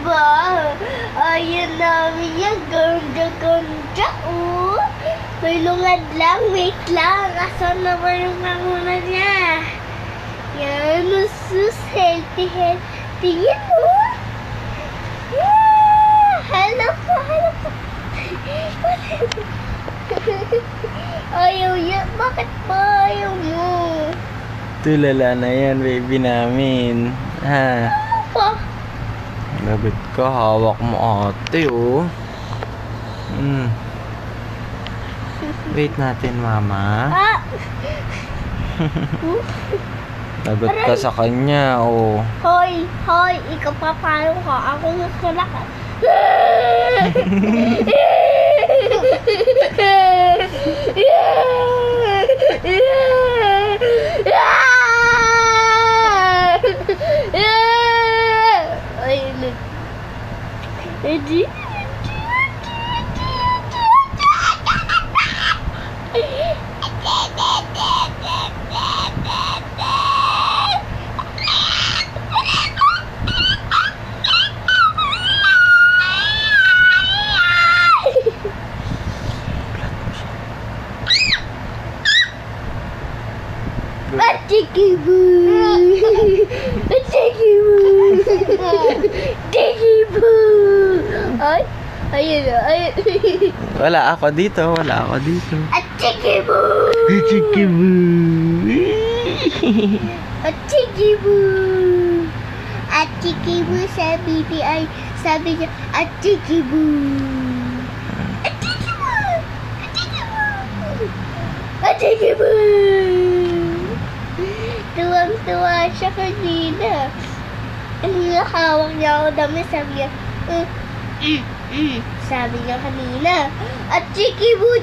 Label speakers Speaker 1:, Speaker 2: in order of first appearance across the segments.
Speaker 1: ba? Ayun namin yan. Ganda-ganda, oh. May lungad lang. Wait lang. Asan na ba yung nangunan niya? Yan. Sus. Healthy. Yan, oh. Yeah. Hello po. Ayaw yan. Bakit ba ayaw mo?
Speaker 2: Tulala na yan, baby namin. Ha?
Speaker 1: Pa.
Speaker 2: Labit ka, hawak mo ate, oh. Wait natin, mama.
Speaker 1: Ah.
Speaker 2: Labit ka sa kanya, oh.
Speaker 1: Hoy, ikaw papalo ka. Ako nagkalakan. Ay, ayun.
Speaker 2: Wala ako dito.
Speaker 1: Atikibu! Atikibu sa BBI. Sabi niya, Atikibu! Tuwang-tuwa siya kanina. Hawak niya ako dami. Sabi niya, sabi niya kanina, Atikibu!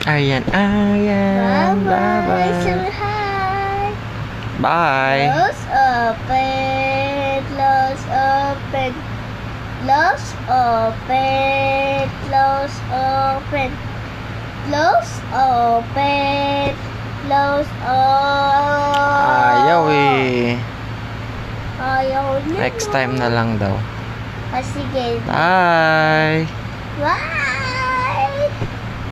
Speaker 2: Ayan.
Speaker 1: Bye-bye.
Speaker 2: Bye-bye.
Speaker 1: Say hi.
Speaker 2: Bye.
Speaker 1: Close open.
Speaker 2: Ayaw eh.
Speaker 1: Ayaw niya.
Speaker 2: Next time na lang daw.
Speaker 1: Sige.
Speaker 2: Bye.
Speaker 1: Bye.